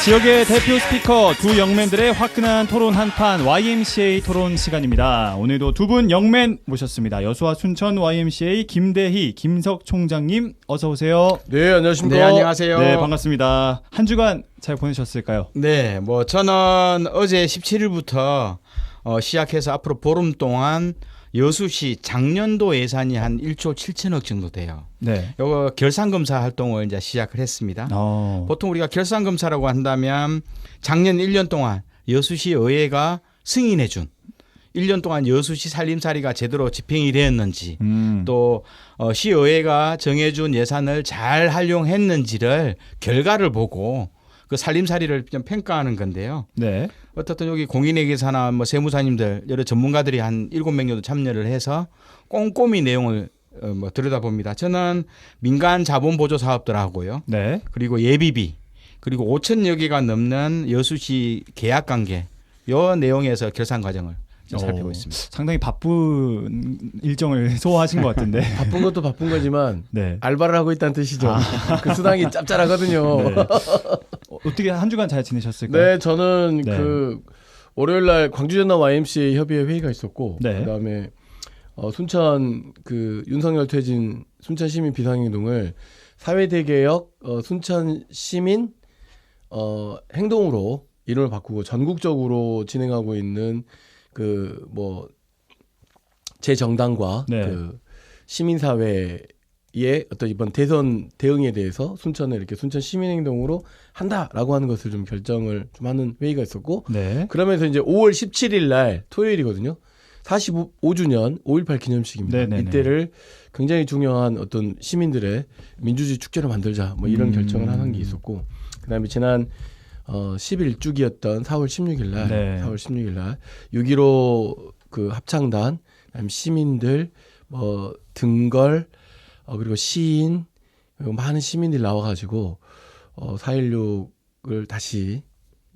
지역의 대표 스피커 두 영맨들의 화끈한 토론 한판 YMCA 토론 시간입니다. 오늘도 두 분 영맨 모셨습니다. 여수와 순천 YMCA 김대희, 김석 총장님 어서 오세요. 네, 안녕하십니까. 네, 안녕하세요. 네, 반갑습니다. 한 주간 잘 보내셨을까요? 네, 저는 어제 17일부터 시작해서 앞으로 보름 동안 여수시 작년도 예산이 한 1조 7천억 정도 돼요. 네. 요거 결산검사 활동을 이제 시작을 했습니다. 보통 우리가 결산검사라고 한다면 작년 1년 동안 여수시 의회가 승인해준 1년 동안 여수시 살림살이가 제대로 집행이 되었는지 또 시의회가 정해준 예산을 잘 활용했는지를 결과를 보고 그 살림살이를 좀 평가하는 건데요. 네. 어떻든 여기 공인회계사나 세무사님들 여러 전문가들이 한 7명 정도 참여를 해서 꼼꼼히 내용을 들여다봅니다. 저는 민간 자본 보조 사업들하고요. 네. 그리고 예비비 그리고 5천여 개가 넘는 여수시 계약 관계 요 내용에서 결산 과정을 살펴보고 있습니다. 상당히 바쁜 일정을 소화하신 것 같은데. 바쁜 것도 바쁜 거지만 네. 알바를 하고 있다는 뜻이죠. 그 수당이 짭짤하거든요. 네. 어떻게 한 주간 잘 지내셨을까요? 네, 저는 네. 월요일 날 광주 전남 YMCA 협의회 회의가 있었고 네. 그다음에 순천 윤석열 퇴진 순천 시민 비상행동을 사회 대개혁 순천 시민 행동으로 이름을 바꾸고 전국적으로 진행하고 있는 제 정당과 네. 시민사회의 어떤 이번 대선 대응에 대해서 순천을 이렇게 순천 시민행동으로 한다라고 하는 것을 좀 결정을 좀 하는 회의가 있었고 네. 그러면서 이제 5월 17일 날 토요일이거든요. 45주년 5.18 기념식입니다. 네네네. 이때를 굉장히 중요한 어떤 시민들의 민주주의 축제로 만들자 이런 결정을 하는 게 있었고 그다음에 지난 11주기였던 4월 16일 날 네. 4월 16일 날 6.15 그 합창단 그다음에 시민들 등걸 그리고 시인 그리고 많은 시민들이 나와가지고 4.16을 다시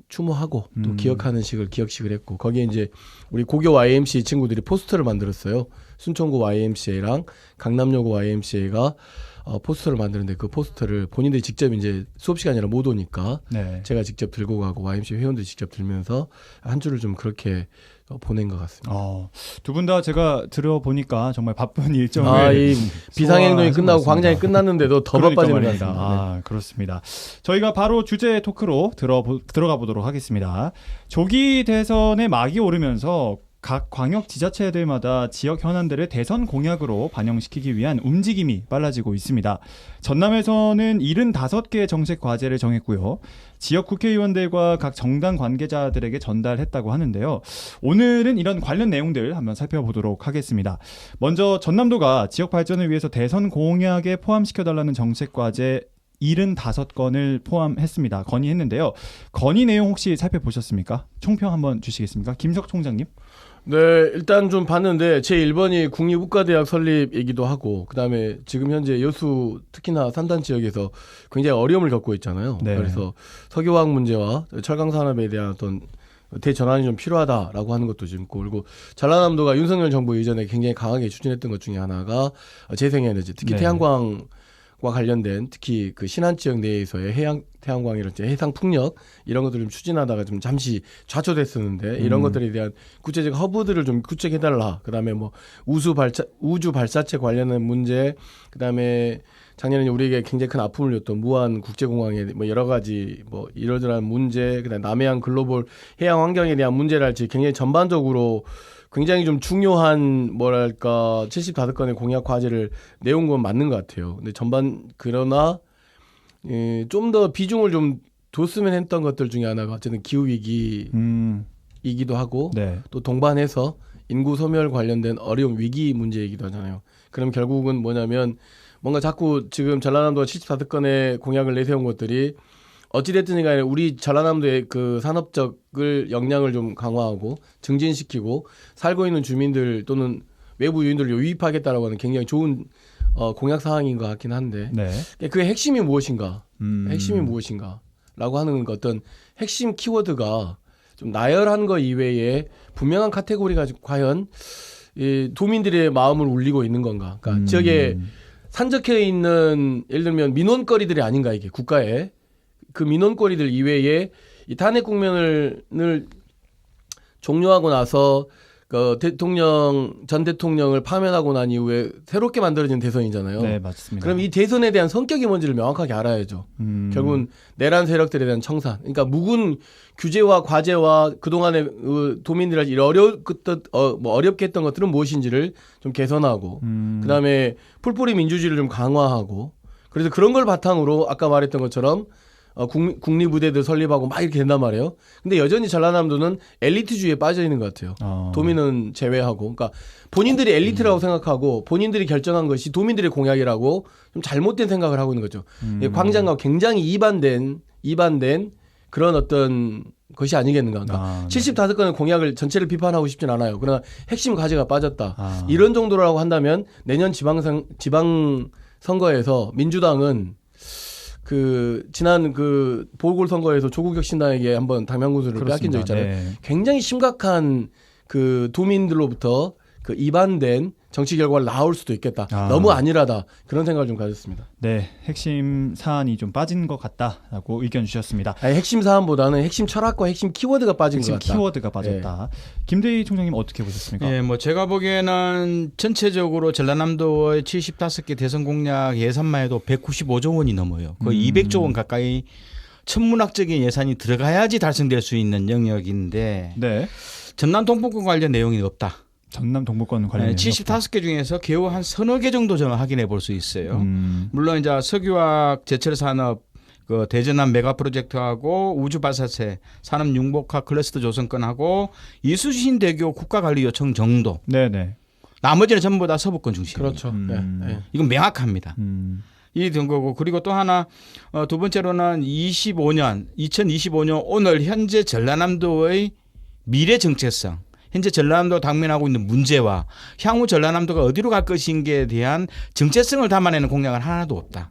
추모하고 또 기억하는 기억식을 했고 거기에 이제 우리 고교 YMCA 친구들이 포스터를 만들었어요. 순천고 YMCA랑 강남여고 YMCA가 포스터를 만드는데 그 포스터를 본인들이 직접 이제 수업 시간이라 못 오니까 네. 제가 직접 들고 가고 YMCA 회원들이 직접 들면서 한 주를 좀 그렇게 보낸 것 같습니다. 두 분 다 제가 들어보니까 정말 바쁜 일정을 이 비상행동이 끝나고 소화하신 것 광장이 같습니다. 끝났는데도 더 그러니까 바빠지는 것 말입니다. 같습니다. 그렇습니다. 저희가 바로 주제 토크로 들어가 보도록 하겠습니다. 조기 대선의 막이 오르면서 각 광역 지자체들마다 지역 현안들을 대선 공약으로 반영시키기 위한 움직임이 빨라지고 있습니다. 전남에서는 75개의 정책 과제를 정했고요. 지역 국회의원들과 각 정당 관계자들에게 전달했다고 하는데요. 오늘은 이런 관련 내용들 한번 살펴보도록 하겠습니다. 먼저 전남도가 지역 발전을 위해서 대선 공약에 포함시켜달라는 정책 과제 75건을 포함했습니다. 건의했는데요. 건의 내용 혹시 살펴보셨습니까? 총평 한번 주시겠습니까? 김석 총장님. 네, 일단 좀 봤는데 제 1번이 국립국가대학 설립 얘기도 하고 그다음에 지금 현재 여수 특히나 산단 지역에서 굉장히 어려움을 겪고 있잖아요. 네. 그래서 석유화학 문제와 철강 산업에 대한 어떤 대전환이 좀 필요하다라고 하는 것도 좀 있고 그리고 전라남도가 윤석열 정부 이전에 굉장히 강하게 추진했던 것 중에 하나가 재생에너지 특히 네. 태양광과 관련된 특히 그 신안 지역 내에서의 태양광이랄지 해상 풍력 이런 것들을 좀 추진하다가 좀 잠시 좌초됐었는데 이런 것들에 대한 구체적 허브들을 좀 구축해달라. 그다음에 우주 발사체 관련된 문제, 그다음에 작년에 우리에게 굉장히 큰 아픔을 줬던 무한 국제공항에 여러 가지 이러저러한 문제, 그다음에 남해안 글로벌 해양 환경에 대한 문제랄지 굉장히 전반적으로 굉장히 좀 중요한 75건의 공약 과제를 내온 건 맞는 것 같아요. 근데 그러나 좀 더 비중을 좀 뒀으면 했던 것들 중에 하나가 어쨌든 기후 위기이기도 하고 네. 또 동반해서 인구 소멸 관련된 어려운 위기 문제이기도 하잖아요. 그럼 결국은 뭐냐면 뭔가 자꾸 지금 전라남도가 75건의 공약을 내세운 것들이 어찌됐든 간에 우리 전라남도의 그 산업적을 역량을 좀 강화하고 증진시키고 살고 있는 주민들 또는 외부 유인들을 유입하겠다라고 하는 굉장히 좋은 공약 사항인 것 같긴 한데 네. 그의 핵심이 무엇인가? 핵심이 무엇인가라고 하는 어떤 핵심 키워드가 좀 나열한 거 이외에 분명한 카테고리가 과연 이 도민들의 마음을 울리고 있는 건가? 그러니까 지역에 산적해 있는 예를 들면 민원거리들이 아닌가 이게 국가에 그 민원거리들 이외에 이 탄핵 국면을 종료하고 나서 그 전 대통령을 파면하고 난 이후에 새롭게 만들어진 대선이잖아요. 네, 맞습니다. 그럼 이 대선에 대한 성격이 뭔지를 명확하게 알아야죠. 결국은 내란 세력들에 대한 청산. 그러니까 묵은 규제와 과제와 그동안의 도민들이 어렵게 했던 것들은 무엇인지를 좀 개선하고 그다음에 풀뿌리 민주주의를 좀 강화하고 그래서 그런 걸 바탕으로 아까 말했던 것처럼 국립부대들 설립하고 막 이렇게 된단 말이에요. 근데 여전히 전라남도는 엘리트주의에 빠져 있는 것 같아요. 도민은 제외하고. 그러니까 본인들이 엘리트라고 생각하고 본인들이 결정한 것이 도민들의 공약이라고 좀 잘못된 생각을 하고 있는 거죠. 광장과 굉장히 이반된 그런 어떤 것이 아니겠는가. 그러니까 75건의 공약을 전체를 비판하고 싶진 않아요. 그러나 핵심 과제가 빠졌다. 이런 정도라고 한다면 내년 지방선거에서 민주당은 지난 보궐선거에서 조국 혁신당에게 한번 당명구수를 빼앗긴 적 있잖아요. 네. 굉장히 심각한 도민들로부터 이반된 정치 결과를 나올 수도 있겠다. 너무 안일하다. 그런 생각을 좀 가졌습니다. 네, 핵심 사안이 좀 빠진 것 같다라고 의견 주셨습니다. 아니, 핵심 사안보다는 핵심 철학과 핵심 키워드가 빠진 것 같다. 핵심 키워드가 빠졌다. 네. 김대희 총장님 어떻게 보셨습니까? 예, 뭐 제가 보기에는 전체적으로 전라남도의 75개 대선 공약 예산만 해도 195조 원이 넘어요. 거의 200조 원 가까이 천문학적인 예산이 들어가야지 달성될 수 있는 영역인데 네. 전남 동북권 관련 내용이 없다. 전남 동북권 관련 75개 중에서 겨우 한 서너 개 정도 저는 확인해 볼 수 있어요. 물론 이제 석유화학 제철 산업 대전남 메가 프로젝트하고 우주 발사체 산업 융복합 클러스터 조성권하고 이수신대교 국가관리 요청 정도. 네네. 나머지는 전부 다 서부권 중심입니다. 그렇죠. 네. 이건 명확합니다. 이 된 거고 그리고 또 하나 두 번째로는 2025년 오늘 현재 전라남도의 미래 정체성. 현재 전라남도 당면하고 있는 문제와 향후 전라남도가 어디로 갈 것인가에 대한 정체성을 담아내는 공약은 하나도 없다.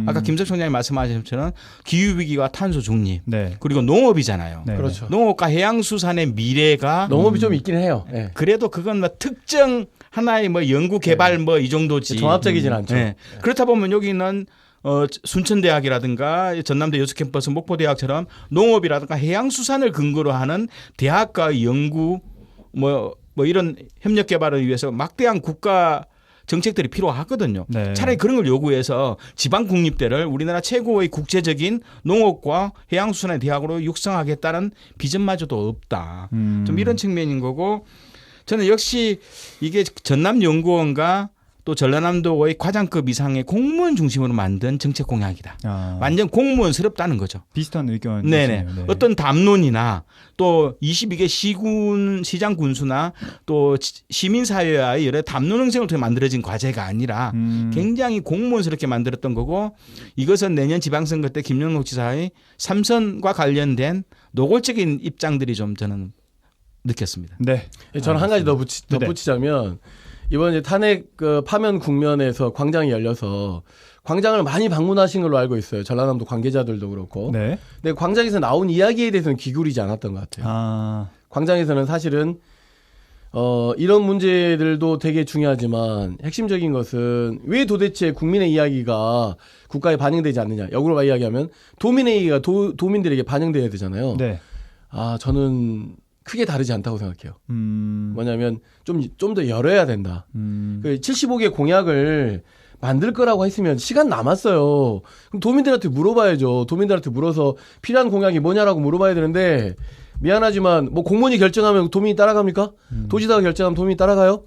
아까 김석 총장님 말씀하신 것처럼 기후위기와 탄소 중립 네. 그리고 농업이잖아요. 네. 그렇죠. 농업과 해양수산의 미래가 농업이 좀 있긴 해요. 네. 그래도 그건 뭐 특정 하나의 뭐 연구 개발 뭐 이 정도지. 종합적이진 않죠. 네. 그렇다 보면 여기는 순천대학이라든가 전남대 여수캠퍼스 목포대학처럼 농업이라든가 해양수산을 근거로 하는 대학과 연구 뭐 이런 협력 개발을 위해서 막대한 국가 정책들이 필요하거든요. 네. 차라리 그런 걸 요구해서 지방 국립대를 우리나라 최고의 국제적인 농업과 해양수산의 대학으로 육성하겠다는 비전마저도 없다. 좀 이런 측면인 거고 저는 역시 이게 전남연구원과 또 전라남도의 과장급 이상의 공무원 중심으로 만든 정책 공약이다. 완전 공무원스럽다는 거죠. 비슷한 의견. 네네. 네. 어떤 담론이나 또 22개 시장 군수나 또 시민사회와의 여러 담론 형성을 통해 만들어진 과제가 아니라 굉장히 공무원스럽게 만들었던 거고 이것은 내년 지방선거 때 김영록 지사의 3선과 관련된 노골적인 입장들이 좀 저는 느꼈습니다. 네. 저는 한 가지 덧붙이자면 이번 이제 탄핵 파면 국면에서 광장이 열려서 광장을 많이 방문하신 걸로 알고 있어요. 전라남도 관계자들도 그렇고. 네. 근데 광장에서 나온 이야기에 대해서는 귀 기울이지 않았던 것 같아요. 광장에서는 사실은 이런 문제들도 되게 중요하지만 핵심적인 것은 왜 도대체 국민의 이야기가 국가에 반영되지 않느냐. 역으로 이야기하면 도민의 이야기가 도민들에게 반영돼야 되잖아요. 네. 저는 크게 다르지 않다고 생각해요. 뭐냐면 좀 더 열어야 된다. 75개 공약을 만들 거라고 했으면 시간 남았어요. 그럼 도민들한테 물어봐야죠. 도민들한테 물어서 필요한 공약이 뭐냐라고 물어봐야 되는데 미안하지만 뭐 공무원이 결정하면 도민이 따라갑니까? 도지사가 결정하면 도민이 따라가요?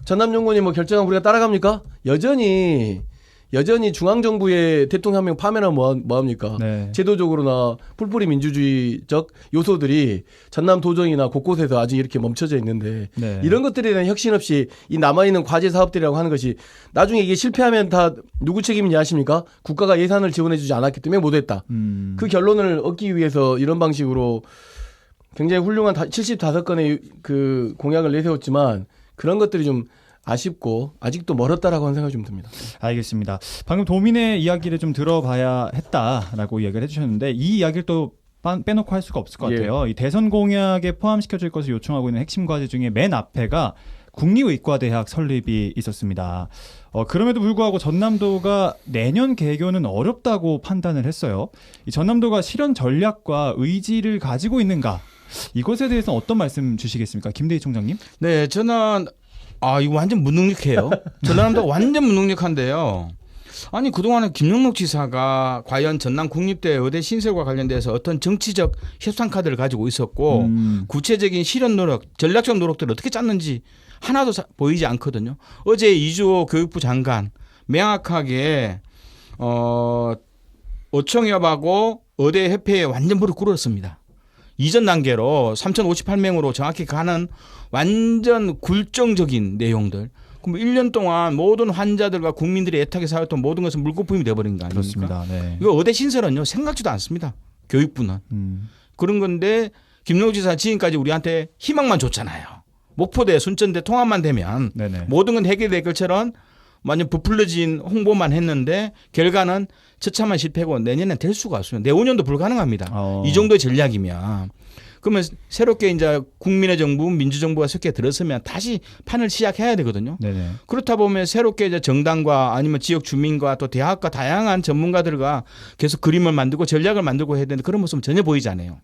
전남연구원이 뭐 결정하면 우리가 따라갑니까? 여전히 중앙정부의 대통령 한 명 파면하면 뭐합니까? 네. 제도적으로나 풀뿌리 민주주의적 요소들이 전남 도정이나 곳곳에서 아직 이렇게 멈춰져 있는데 네. 이런 것들에 대한 혁신 없이 이 남아있는 과제 사업들이라고 하는 것이 나중에 이게 실패하면 다 누구 책임이냐 하십니까? 국가가 예산을 지원해주지 않았기 때문에 못했다. 그 결론을 얻기 위해서 이런 방식으로 굉장히 훌륭한 75건의 그 공약을 내세웠지만 그런 것들이 좀 아쉽고 아직도 멀었다라고 하는 생각이 좀 듭니다. 알겠습니다. 방금 도민의 이야기를 좀 들어봐야 했다라고 이야기를 해주셨는데 이 이야기를 또 빼놓고 할 수가 없을 것 같아요. 이 대선 공약에 포함시켜줄 것을 요청하고 있는 핵심 과제 중에 맨 앞에가 국립의과대학 설립이 있었습니다. 그럼에도 불구하고 전남도가 내년 개교는 어렵다고 판단을 했어요. 이 전남도가 실현 전략과 의지를 가지고 있는가? 이것에 대해서는 어떤 말씀 주시겠습니까? 김대희 총장님? 네, 저는 이거 완전 무능력해요. 전남도가 완전 무능력한데요. 아니 그동안에 김영록 지사가 과연 전남 국립대 의대 신설과 관련돼서 어떤 정치적 협상 카드를 가지고 있었고 구체적인 실현 노력, 전략적 노력들을 어떻게 짰는지 하나도 보이지 않거든요. 어제 이주호 교육부 장관 명확하게 어청협하고 의대 협회에 완전 무릎 꿇었습니다. 이전 단계로 3,058명으로 정확히 가는 완전 굴정적인 내용들. 그럼 1년 동안 모든 환자들과 국민들이 애타게 살았던 모든 것은 물거품이 되어버린 거 아닙니까? 그렇습니다. 네. 이거 의대 신설은요 생각지도 않습니다. 교육부는. 그런 건데 김영록 지사 지금까지 우리한테 희망만 줬잖아요. 목포대, 순천대 통합만 되면 네네. 모든 건 해결될 것처럼 완전 부풀려진 홍보만 했는데 결과는 처참한 실패고 내년엔 될 수가 없어요. 내후년도 불가능합니다. 이 정도의 전략이면. 그러면 새롭게 이제 국민의 정부, 민주정부가 새롭게 들어서면 다시 판을 시작해야 되거든요. 네네. 그렇다 보면 새롭게 이제 정당과 아니면 지역 주민과 또 대학과 다양한 전문가들과 계속 그림을 만들고 전략을 만들고 해야 되는데 그런 모습은 전혀 보이지 않아요.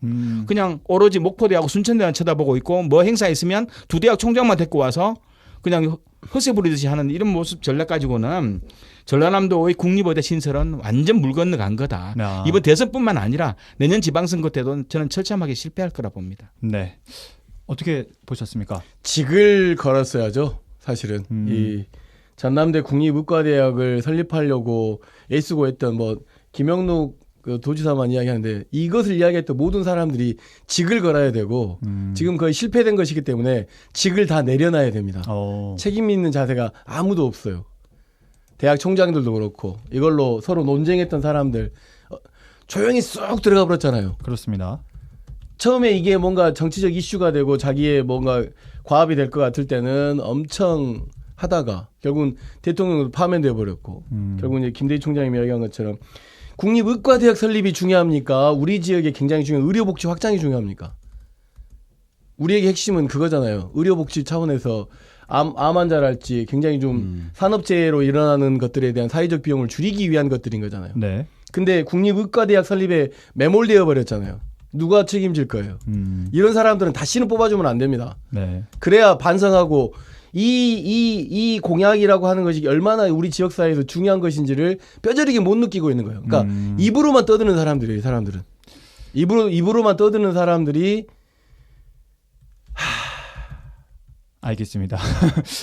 그냥 오로지 목포대하고 순천대만 쳐다보고 있고 뭐 행사 있으면 두 대학 총장만 데리고 와서 그냥 허세 부리듯이 하는 이런 모습 전략 가지고는 전라남도의 국립의대 신설은 완전 물 건너간 거다. 이번 대선뿐만 아니라 내년 지방선거 때도 저는 처참하게 실패할 거라 봅니다. 네. 어떻게 보셨습니까? 직을 걸었어야죠. 사실은 이 전남대 국립의과대학을 설립하려고 애쓰고 했던 뭐 김영록 그 도지사만 이야기하는데 이것을 이야기했던 모든 사람들이 직을 걸어야 되고 지금 거의 실패된 것이기 때문에 직을 다 내려놔야 됩니다. 책임 있는 자세가 아무도 없어요. 대학 총장들도 그렇고 이걸로 서로 논쟁했던 사람들 조용히 쑥 들어가 버렸잖아요. 그렇습니다. 처음에 이게 뭔가 정치적 이슈가 되고 자기의 뭔가 과업이 될 것 같을 때는 엄청 하다가 결국은 대통령도 파면돼 버렸고 결국 이제 김대희 총장님이 이야기한 것처럼 국립의과대학 설립이 중요합니까? 우리 지역에 굉장히 중요한 의료복지 확장이 중요합니까? 우리에게 핵심은 그거잖아요. 의료복지 차원에서 암 환자랄지 굉장히 좀 산업재해로 일어나는 것들에 대한 사회적 비용을 줄이기 위한 것들인 거잖아요. 네. 근데 국립의과대학 설립에 매몰되어 버렸잖아요. 누가 책임질 거예요? 이런 사람들은 다시는 뽑아주면 안 됩니다. 네. 그래야 반성하고 이 공약이라고 하는 것이 얼마나 우리 지역사회에서 중요한 것인지를 뼈저리게 못 느끼고 있는 거예요. 그러니까 입으로만 떠드는 사람들이에요. 사람들은. 입으로만 떠드는 사람들이 알겠습니다.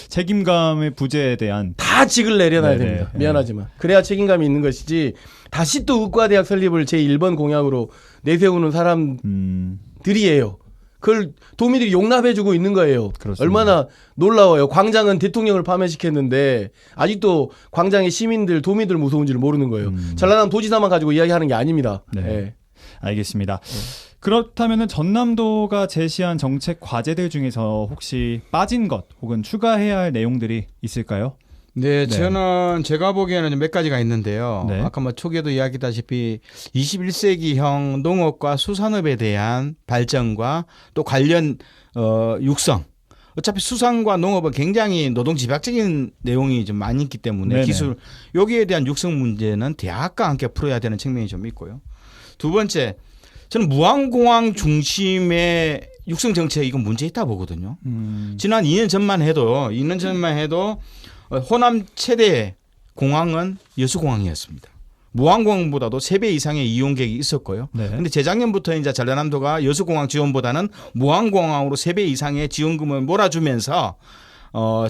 책임감의 부재에 대한 다 직을 내려놔야 네네. 됩니다. 미안하지만. 그래야 책임감이 있는 것이지 다시 또 의과대학 설립을 제1번 공약으로 내세우는 사람들이에요. 그걸 도민들이 용납해주고 있는 거예요. 그렇습니다. 얼마나 놀라워요. 광장은 대통령을 파면시켰는데 아직도 광장의 시민들, 도민들 무서운지를 모르는 거예요. 전라남 도지사만 가지고 이야기하는 게 아닙니다. 네. 네. 알겠습니다. 그렇다면 전남도가 제시한 정책 과제들 중에서 혹시 빠진 것 혹은 추가해야 할 내용들이 있을까요? 네, 저는 제가 보기에는 몇 가지가 있는데요. 네. 아까 뭐 초기에도 이야기했다시피 21세기형 농업과 수산업에 대한 발전과 또 관련 육성. 어차피 수산과 농업은 굉장히 노동 집약적인 내용이 좀 많이 있기 때문에 네네. 기술 여기에 대한 육성 문제는 대학과 함께 풀어야 되는 측면이 좀 있고요. 두 번째, 저는 무항공항 중심의 육성 정책 이건 문제 있다 보거든요. 지난 2년 전만 해도 호남 최대 공항은 여수공항이었습니다. 무항공항보다도 3배 이상의 이용객이 있었고요. 그런데 재작년부터 이제 전라남도가 여수공항 지원보다는 무항공항으로 3배 이상의 지원금을 몰아주면서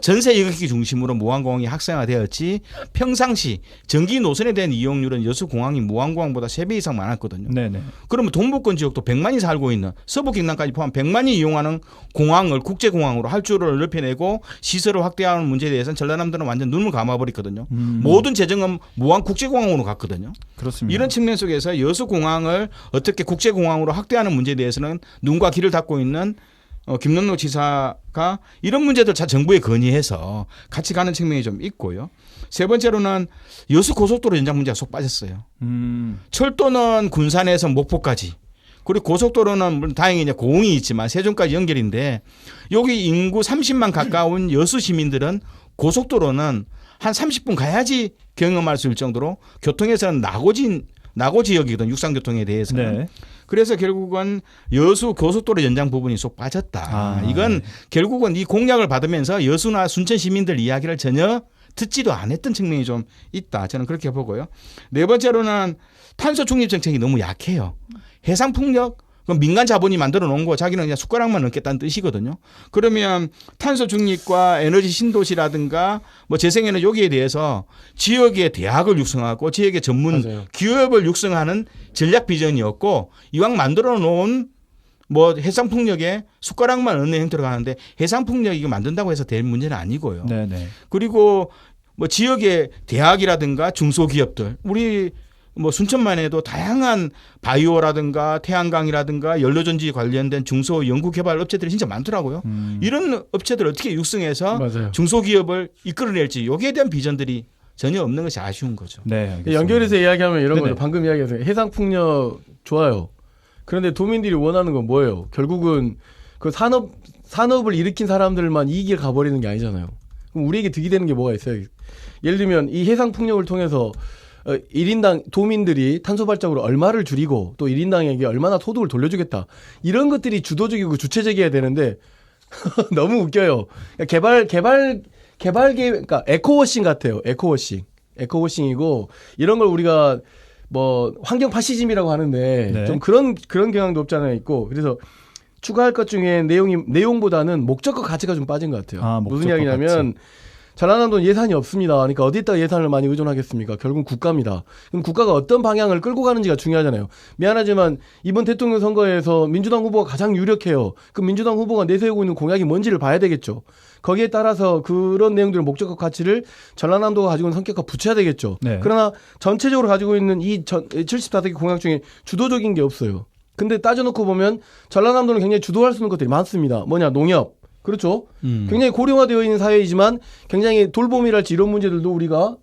전세 여객기 중심으로 무항공항이 활성화되었지 평상시 전기 노선에 대한 이용률은 여수공항이 무항공항보다 3배 이상 많았거든요. 네네. 그러면 동북권 지역도 100만이 살고 있는 서부 경남까지 포함 100만이 이용하는 공항을 국제공항으로 할주를 넓혀내고 시설을 확대하는 문제에 대해서는 전라남도는 완전 눈을 감아버렸거든요. 모든 재정은 무항 국제공항으로 갔거든요. 그렇습니다. 이런 측면 속에서 여수공항을 어떻게 국제공항으로 확대하는 문제에 대해서는 눈과 귀를 닫고 있는 김영록 지사가 이런 문제들 자 정부에 건의해서 같이 가는 측면이 좀 있고요. 세 번째로는 여수 고속도로 연장 문제가 쏙 빠졌어요. 철도는 군산에서 목포까지, 그리고 고속도로는 물론 다행히 이제 고흥이 있지만 세종까지 연결인데 여기 인구 30만 가까운 여수 시민들은 고속도로는 한 30분 가야지 경험할 수 있을 정도로 교통에서는 낙오 지역이거든 육상교통에 대해서는. 네. 그래서 결국은 여수 고속도로 연장 부분이 쏙 빠졌다. 이건 네. 결국은 이 공약을 받으면서 여수나 순천 시민들 이야기를 전혀 듣지도 않았던 측면이 좀 있다. 저는 그렇게 보고요. 네 번째로는 탄소 중립 정책이 너무 약해요. 해상 풍력 그건 민간 자본이 만들어 놓은 거 자기는 그냥 숟가락만 넣겠다는 뜻이거든요. 그러면 탄소 중립과 에너지 신도시라든가 뭐 재생에너지 여기에 대해서 지역의 대학을 육성하고 지역의 전문 맞아요. 기업을 육성하는 전략 비전이 없고 이왕 만들어 놓은 뭐 해상 풍력에 숟가락만 넣는 형태로 가는데 해상 풍력 이거 만든다고 해서 될 문제는 아니고요. 네네. 그리고 뭐 지역의 대학이라든가 중소기업들 우리 뭐 순천만 해도 다양한 바이오라든가 태양광이라든가 연료전지 관련된 중소 연구개발 업체들이 진짜 많더라고요. 이런 업체들 어떻게 육성해서 맞아요. 중소기업을 이끌어낼지 여기에 대한 비전들이 전혀 없는 것이 아쉬운 거죠. 네. 알겠습니다. 연결해서 이야기하면 이런 네네. 거죠. 방금 이야기해서 해상풍력 좋아요. 그런데 도민들이 원하는 건 뭐예요? 결국은 그 산업을 일으킨 사람들만 이익을 가버리는 게 아니잖아요. 그럼 우리에게 득이 되는 게 뭐가 있어요? 예를 들면 이 해상풍력을 통해서 1인당 도민들이 탄소 발자국을 얼마를 줄이고 또 1인당에게 얼마나 소득을 돌려주겠다. 이런 것들이 주도적이고 주체적이어야 되는데 너무 웃겨요. 그러니까 에코워싱 같아요. 에코워싱이고 이런 걸 우리가 뭐 환경 파시즘이라고 하는데 네. 좀 그런 경향도 없잖아요. 있고 그래서 추가할 것 중에 내용보다는 목적과 가치가 좀 빠진 것 같아요. 무슨 목적과 이야기냐면 전라남도는 예산이 없습니다. 그러니까 어디다 예산을 많이 의존하겠습니까? 결국 국가입니다. 그럼 국가가 어떤 방향을 끌고 가는지가 중요하잖아요. 미안하지만 이번 대통령 선거에서 민주당 후보가 가장 유력해요. 그럼 민주당 후보가 내세우고 있는 공약이 뭔지를 봐야 되겠죠. 거기에 따라서 그런 내용들의 목적과 가치를 전라남도가 가지고 있는 성격과 붙여야 되겠죠. 네. 그러나 전체적으로 가지고 있는 이 75개 공약 중에 주도적인 게 없어요. 근데 따져놓고 보면 전라남도는 굉장히 주도할 수 있는 것들이 많습니다. 뭐냐, 농협. 그렇죠. 굉장히 고령화되어 있는 사회이지만 굉장히 돌봄이랄지 이런 문제들도 우리가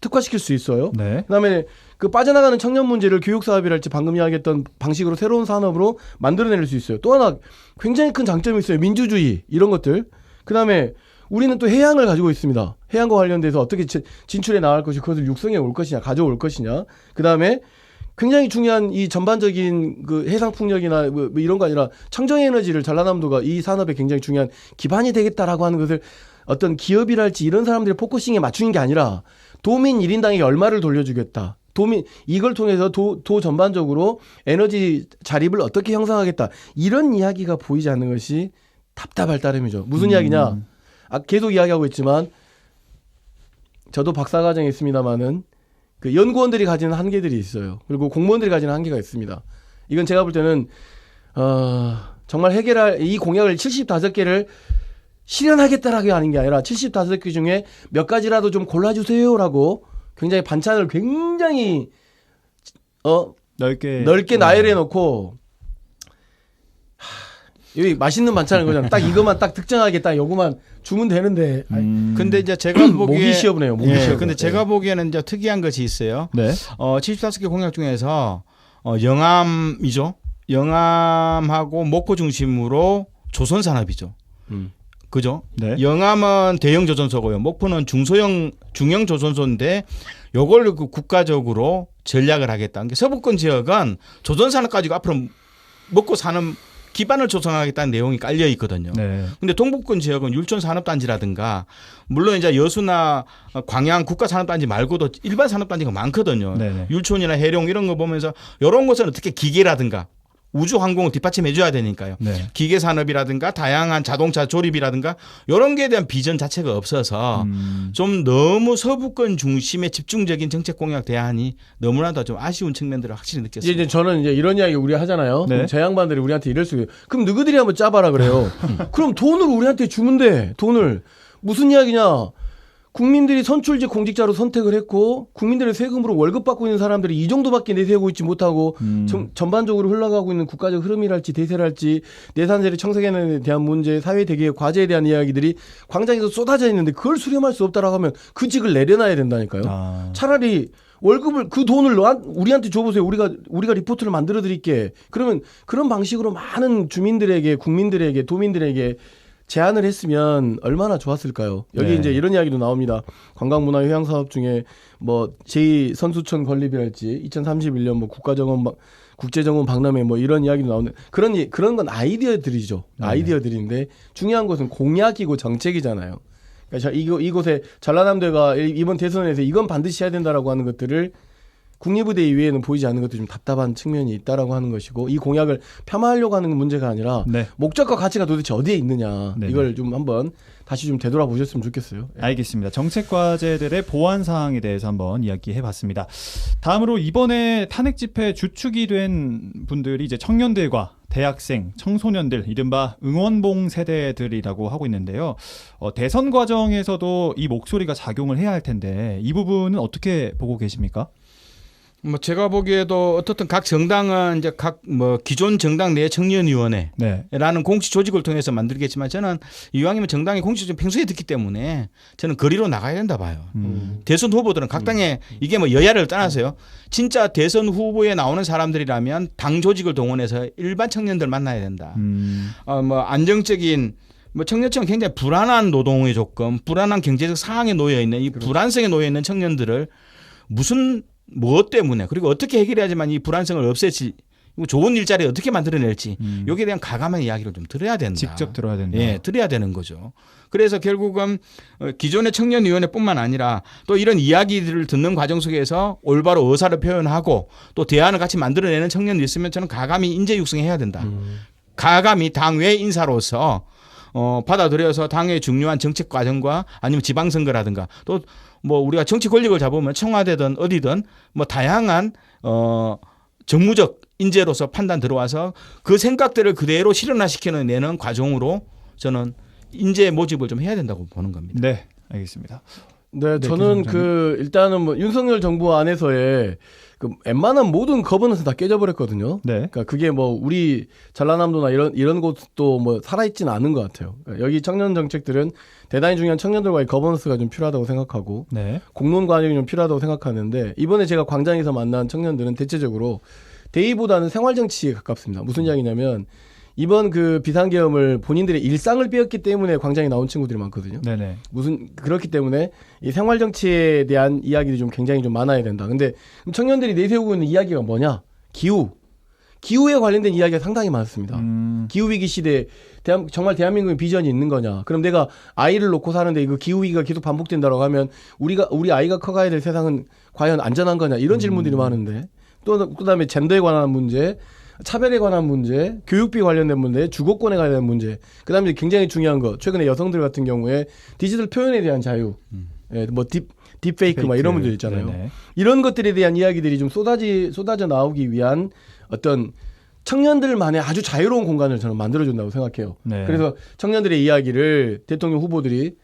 특화시킬 수 있어요. 네. 그다음에 그 빠져나가는 청년 문제를 교육 사업이랄지 방금 이야기했던 방식으로 새로운 산업으로 만들어낼 수 있어요. 또 하나 굉장히 큰 장점이 있어요. 민주주의 이런 것들. 그다음에 우리는 또 해양을 가지고 있습니다. 해양과 관련돼서 어떻게 진출해 나갈 것이 그것을 육성해 올 것이냐 가져올 것이냐. 그다음에 굉장히 중요한 이 전반적인 그 해상 풍력이나 뭐 이런 거 아니라 청정 에너지를 전라남도가 이 산업에 굉장히 중요한 기반이 되겠다라고 하는 것을 어떤 기업이랄지 이런 사람들의 포커싱에 맞추는 게 아니라 도민 1인당에게 얼마를 돌려주겠다. 이걸 통해서 도 전반적으로 에너지 자립을 어떻게 형성하겠다. 이런 이야기가 보이지 않는 것이 답답할 따름이죠. 무슨 이야기냐? 계속 이야기하고 있지만 저도 박사과정에 있습니다만은 그 연구원들이 가지는 한계들이 있어요. 그리고 공무원들이 가지는 한계가 있습니다. 이건 제가 볼 때는 정말 해결할 이 공약을 75개를 실현하겠다라는 게 아닌 게 아니라 75개 중에 몇 가지라도 좀 골라주세요라고 굉장히 반찬을 굉장히 넓게 나열해 놓고 여기 맛있는 반찬을 그냥 딱 이것만 딱 특정하게 딱 요거만 주면 되는데. 근데 이제 제가 보기에 목이 시어보네요. 목이 시어보. 근데 제가 보기에는 이제 특이한 것이 있어요. 네. 75개 공약 중에서 영암이죠. 영암하고 목포 중심으로 조선 산업이죠. 그죠? 네. 영암은 대형 조선소고요. 목포는 중형 조선소인데 요걸 그 국가적으로 전략을 하겠다는 게 서부권 지역은 조선 산업 가지고 앞으로 먹고 사는 기반을 조성하겠다는 내용이 깔려 있거든요. 네. 근데 동북권 지역은 율촌 산업단지라든가 물론 이제 여수나 광양 국가산업단지 말고도 일반 산업단지가 많거든요. 네네. 율촌이나 해룡 이런 거 보면서 이런 것은 어떻게 기계라든가 우주항공을 뒷받침해 줘야 되니까요. 네. 기계 산업이라든가 다양한 자동차 조립이라든가 이런 거에 대한 비전 자체가 없어서 좀 너무 서부권 중심의 집중적인 정책 공약 대안이 너무나도 좀 아쉬운 측면들을 확실히 느꼈습니다. 이제 저는 이제 이런 이야기 우리 하잖아요. 네. 그럼 제 양반들이 우리한테 이럴 수 있어요. 그럼 너희들이 한번 짜봐라 그래요. 그럼 돈을 우리한테 주면 돼. 돈을. 무슨 이야기냐. 국민들이 선출직 공직자로 선택을 했고 국민들의 세금으로 월급 받고 있는 사람들이 이 정도밖에 내세우고 있지 못하고 전반적으로 흘러가고 있는 국가적 흐름이랄지 대세랄지 내산세리 청소년에 대한 문제, 사회 대개의 과제에 대한 이야기들이 광장에서 쏟아져 있는데 그걸 수렴할 수 없다라고 하면 그 직을 내려놔야 된다니까요. 차라리 월급을 그 돈을 우리한테 줘보세요. 우리가 리포트를 만들어 드릴게. 그러면 그런 방식으로 많은 주민들에게 국민들에게 도민들에게 제안을 했으면 얼마나 좋았을까요? 여기 네. 이제 이런 이야기도 나옵니다. 관광문화휴양 사업 중에 뭐 제2선수촌 건립이랄지 2031년 뭐 국제정원 박람회 뭐 이런 이야기도 나오는 그런 건 아이디어들이죠. 네. 아이디어들인데 중요한 것은 공약이고 정책이잖아요. 그러니까 이곳에 전라남도가 이번 대선에서 이건 반드시 해야 된다라고 하는 것들을 국립의대 이외에는 보이지 않는 것도 좀 답답한 측면이 있다라고 하는 것이고 이 공약을 폄하하려고 하는 문제가 아니라 네. 목적과 가치가 도대체 어디에 있느냐 네네. 이걸 좀 한번 다시 좀 되돌아보셨으면 좋겠어요. 알겠습니다. 정책 과제들의 보완 사항에 대해서 한번 이야기해봤습니다. 다음으로 이번에 탄핵 집회 주축이 된 분들이 이제 청년들과 대학생, 청소년들, 이른바 응원봉 세대들이라고 하고 있는데요. 대선 과정에서도 이 목소리가 작용을 해야 할 텐데 이 부분은 어떻게 보고 계십니까? 뭐 제가 보기에도 어떻든 각 정당은 이제 각 뭐 기존 정당 내 청년위원회라는 네. 공식 조직을 통해서 만들겠지만 저는 이왕이면 정당의 공식 좀 평소에 듣기 때문에 저는 거리로 나가야 된다 봐요. 대선 후보들은 각 당에 이게 뭐 여야를 떠나서요. 진짜 대선 후보에 나오는 사람들이라면 당 조직을 동원해서 일반 청년들 만나야 된다. 뭐 안정적인 뭐 청년층은 굉장히 불안한 노동의 조건, 불안한 경제적 상황에 놓여 있는 이 불안성에 놓여 있는 청년들을 무엇 때문에 그리고 어떻게 해결해야지만 이 불안성을 없앨지 좋은 일자리 어떻게 만들어낼지 여기에 대한 가감한 이야기를 좀 들어야 된다. 직접 들어야 된다. 예, 들어야 되는 거죠. 그래서 결국은 기존의 청년위원회뿐만 아니라 또 이런 이야기들을 듣는 과정 속에서 올바로 의사를 표현하고 또 대안을 같이 만들어내는 청년이 있으면 저는 가감히 인재 육성해야 된다. 가감히 당외 인사로서 받아들여서 당의 중요한 정책 과정과 아니면 지방선거라든가 또 뭐 우리가 정치 권력을 잡으면 청와대든 어디든 뭐 다양한 정무적 인재로서 판단 들어와서 그 생각들을 그대로 실현화시키는 내는 과정으로 저는 인재 모집을 좀 해야 된다고 보는 겁니다. 네, 알겠습니다. 네, 저는 일단은 뭐 윤석열 정부 안에서의 그 웬만한 모든 거버넌스 다 깨져버렸거든요. 네. 그러니까 그게 뭐 우리 전라남도나 이런 곳도 뭐 살아있지는 않은 것 같아요. 그러니까 여기 청년 정책들은 대단히 중요한 청년들과의 거버넌스가 좀 필요하다고 생각하고 네. 공론 과정이 좀 필요하다고 생각하는데 이번에 제가 광장에서 만난 청년들은 대체적으로 대의보다는 생활 정치에 가깝습니다. 무슨 이야기냐면 이번 그 비상계엄을 본인들의 일상을 빼었기 때문에 광장에 나온 친구들이 많거든요. 네네. 그렇기 때문에 이 생활 정치에 대한 이야기들이 좀 굉장히 좀 많아야 된다. 근데 청년들이 내세우고 있는 이야기가 뭐냐? 기후에 관련된 이야기가 상당히 많습니다. 기후 위기 시대에 정말 대한민국의 비전이 있는 거냐? 그럼 내가 아이를 놓고 사는데 그 기후 위기가 계속 반복된다라고 하면 우리 아이가 커가야 될 세상은 과연 안전한 거냐? 이런 질문들이 많은데 또 그다음에 젠더에 관한 문제. 차별에 관한 문제, 교육비 관련된 문제, 주거권에 관련된 문제, 그다음에 굉장히 중요한 거 최근에 여성들 같은 경우에 디지털 표현에 대한 자유, 뭐 딥페이크 막 이런 문제 있잖아요. 네네. 이런 것들에 대한 이야기들이 좀 쏟아져 나오기 위한 어떤 청년들만의 아주 자유로운 공간을 저는 만들어준다고 생각해요. 네. 그래서 청년들의 이야기를 대통령 후보들이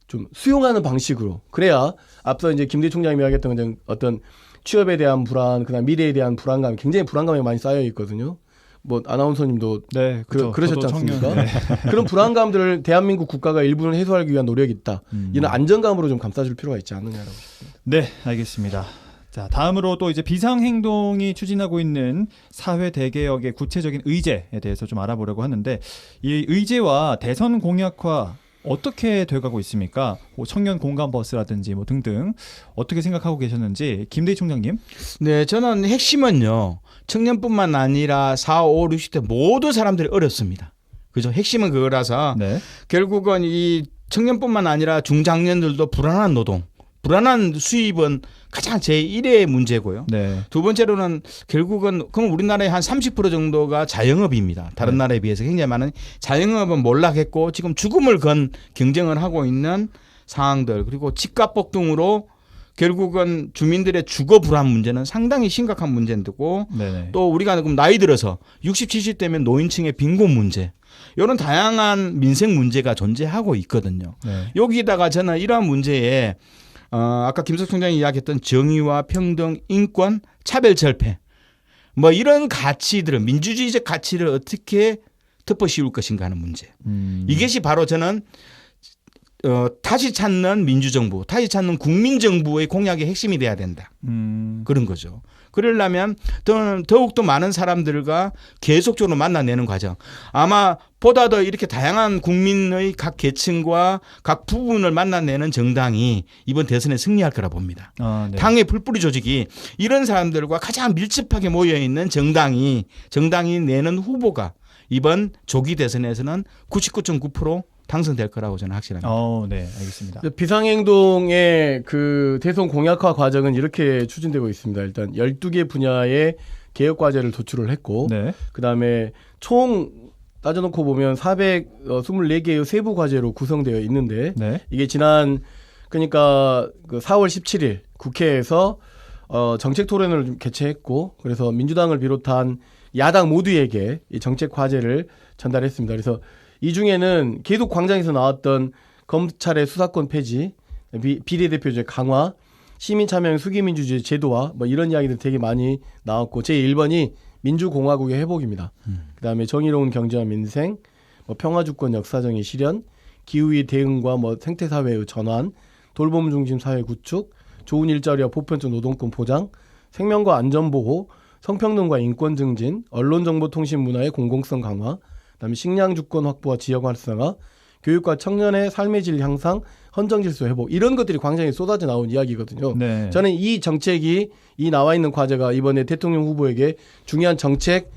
좀 수용하는 방식으로 그래야 앞서 이제 김대 총장이 이야기했던 어떤 취업에 대한 불안, 그다음 미래에 대한 불안감, 굉장히 불안감이 많이 쌓여 있거든요. 뭐 아나운서님도 네, 그러셨지 않습니까? 네. 그런 불안감들을 대한민국 국가가 일부는 해소하기 위한 노력이 있다. 이런 안정감으로 좀 감싸줄 필요가 있지 않느냐라고 싶습니다. 네, 알겠습니다. 자, 다음으로 또 이제 비상행동이 추진하고 있는 사회 대개혁의 구체적인 의제에 대해서 좀 알아보려고 하는데 이 의제와 대선 공약화 어떻게 돼가고 있습니까? 뭐 청년 공감 버스라든지 뭐 등등 어떻게 생각하고 계셨는지 김대희 총장님. 네, 저는 핵심은요. 청년뿐만 아니라 4, 5, 60대 모든 사람들이 어렵습니다. 그죠? 핵심은 그거라서 네. 결국은 이 청년뿐만 아니라 중장년들도 불안한 노동, 불안한 수입은 가장 제1의 문제고요. 네. 두 번째로는 결국은 그럼 우리나라의 한 30% 정도가 자영업입니다. 다른 나라에 비해서 굉장히 많은 자영업은 몰락했고 지금 죽음을 건 경쟁을 하고 있는 상황들 그리고 집값 폭등으로 결국은 주민들의 주거 불안 문제는 상당히 심각한 문제고 네네. 또 우리가 그럼 나이 들어서 60, 70대면 노인층의 빈곤 문제 이런 다양한 민생 문제가 존재하고 있거든요. 네. 여기다가 저는 이러한 문제에 아까 김석 총장이 이야기했던 정의와 평등, 인권, 차별 절패 뭐 이런 가치들을 민주주의적 가치를 어떻게 덮어씌울 것인가 하는 문제. 이것이 바로 저는 다시 찾는 민주정부, 다시 찾는 국민정부의 공약의 핵심이 돼야 된다. 그런 거죠. 그러려면 더욱더 많은 사람들과 계속적으로 만나내는 과정. 아마 보다 더 이렇게 다양한 국민의 각 계층과 각 부분을 만나내는 정당이 이번 대선에 승리할 거라 봅니다. 네. 당의 풀뿌리 조직이 이런 사람들과 가장 밀집하게 모여있는 정당이 내는 후보가 이번 조기 대선에서는 99.9% 당선될 거라고 저는 확신합니다. 네, 알겠습니다. 비상행동의 그 대선 공약화 과정은 이렇게 추진되고 있습니다. 일단 12개 분야의 개혁 과제를 도출을 했고, 네. 그다음에 총 따져놓고 보면 424개의 세부 과제로 구성되어 있는데, 네. 이게 그러니까 그 4월 17일 국회에서 정책 토론을 좀 개최했고, 그래서 민주당을 비롯한 야당 모두에게 이 정책 과제를 전달했습니다. 그래서 이 중에는 계속 광장에서 나왔던 검찰의 수사권 폐지, 비례대표제 강화, 시민참여형 수기민주주의 제도화 뭐 이런 이야기들 되게 많이 나왔고, 제1번이 민주공화국의 회복입니다. 그다음에 정의로운 경제와 민생, 뭐 평화주권 역사적인 실현, 기후위 대응과 뭐 생태사회의 전환, 돌봄 중심 사회 구축, 좋은 일자리와 보편적 노동권 보장, 생명과 안전보호, 성평등과 인권 증진, 언론정보통신 문화의 공공성 강화, 그다음에 식량 주권 확보와 지역 활성화, 교육과 청년의 삶의 질 향상, 헌정 질서 회복, 이런 것들이 광장에 쏟아져 나온 이야기거든요. 네. 저는 이 정책이, 이 나와 있는 과제가 이번에 대통령 후보에게 중요한 정책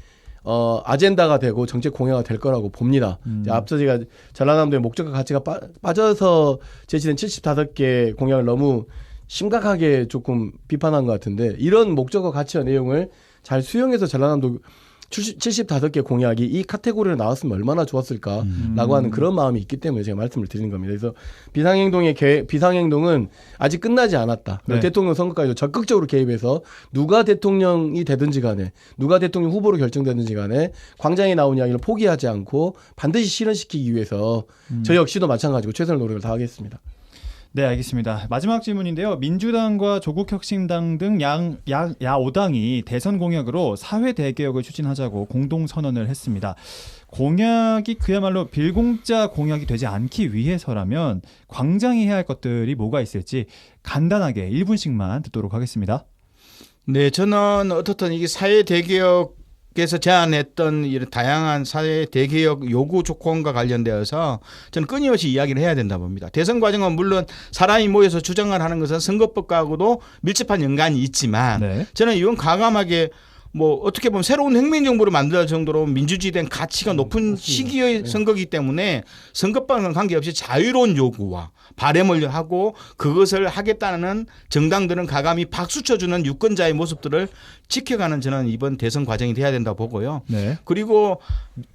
아젠다가 되고 정책 공약이 될 거라고 봅니다. 앞서 제가 전라남도의 목적과 가치가 빠져서 제시된 75개 공약을 너무 심각하게 조금 비판한 것 같은데, 이런 목적과 가치와 내용을 잘 수용해서 전라남도 75개 공약이 이 카테고리로 나왔으면 얼마나 좋았을까라고 하는 그런 마음이 있기 때문에 제가 말씀을 드리는 겁니다. 그래서 비상행동은 아직 끝나지 않았다. 네. 대통령 선거까지도 적극적으로 개입해서 누가 대통령이 되든지 간에, 누가 대통령 후보로 결정되든지 간에 광장에 나온 이야기를 포기하지 않고 반드시 실현시키기 위해서 저 역시도 마찬가지고 최선의 노력을 다하겠습니다. 네, 알겠습니다. 마지막 질문인데요. 민주당과 조국혁신당 등 야 5당이 대선 공약으로 사회 대개혁을 추진하자고 공동선언을 했습니다. 공약이 그야말로 빌공짜 공약이 되지 않기 위해서라면 광장이 해야 할 것들이 뭐가 있을지 간단하게 1분씩만 듣도록 하겠습니다. 네, 저는 어떻든 이게 사회 대개혁에서 제안했던 이런 다양한 사회 대개혁 요구 조건과 관련되어서 저는 끊임없이 이야기를 해야 된다 봅니다. 대선 과정은 물론 사람이 모여서 주장을 하는 것은 선거법과도 밀접한 연관이 있지만 네. 저는 이건 과감하게 뭐 어떻게 보면 새로운 혁명정부를 만들 정도로 민주주의된 가치가 높은 시기의 선거이기 때문에 선거법과는 관계없이 자유로운 요구와 바램을 하고 그것을 하겠다는 정당들은 가감히 박수 쳐주는 유권자의 모습들을 지켜가는 저는 이번 대선 과정이 돼야 된다고 보고요. 네. 그리고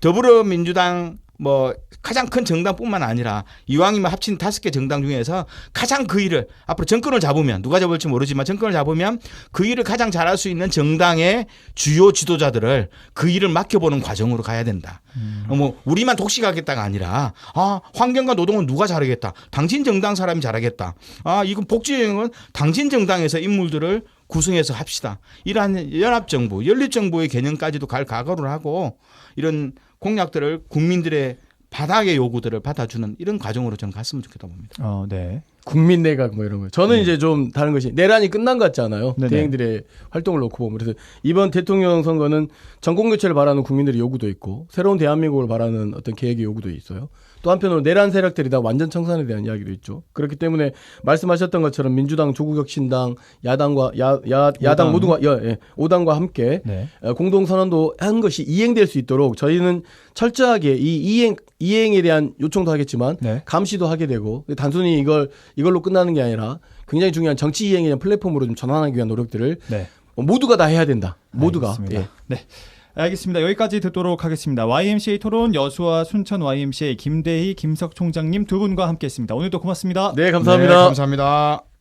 더불어민주당 뭐 가장 큰 정당뿐만 아니라 이왕이면 합친 5개 정당 중에서 가장 그 일을 앞으로 정권을 잡으면 누가 잡을지 모르지만 정권을 잡으면 그 일을 가장 잘할 수 있는 정당의 주요 지도자들을 그 일을 맡겨보는 과정으로 가야 된다. 뭐 우리만 독식하겠다가 아니라 환경과 노동은 누가 잘하겠다. 당신 정당 사람이 잘하겠다. 이건 복지여행은 당신 정당에서 인물들을 구성해서 합시다. 이러한 연합정부, 연립정부의 개념까지도 갈 각오를 하고 이런 공약들을 국민들의 바닥의 요구들을 받아주는 이런 과정으로 저는 갔으면 좋겠다 봅니다. 네. 국민내각 뭐 이런 거. 저는 이제 좀 다른 것이 내란이 끝난 것 같잖아요. 네네. 대행들의 활동을 놓고 보면. 그래서 이번 대통령 선거는 정권교체를 바라는 국민들의 요구도 있고 새로운 대한민국을 바라는 어떤 계획의 요구도 있어요. 또 한편으로 내란 세력들이 다 완전 청산에 대한 이야기도 있죠. 그렇기 때문에 말씀하셨던 것처럼 민주당, 조국혁신당, 야당과 야당 모두가 5당과 함께 네. 공동선언도 한 것이 이행될 수 있도록 저희는 철저하게 이 이행에 대한 요청도 하겠지만 네. 감시도 하게 되고 단순히 이걸로 끝나는 게 아니라 굉장히 중요한 정치 이행에 대한 플랫폼으로 좀 전환하기 위한 노력들을 네. 모두가 다 해야 된다. 모두가. 알겠습니다. 예. 네. 알겠습니다. 여기까지 듣도록 하겠습니다. YMCA 토론 여수와 순천 YMCA 김대희, 김석 총장님 두 분과 함께했습니다. 오늘도 고맙습니다. 네, 감사합니다. 네, 감사합니다.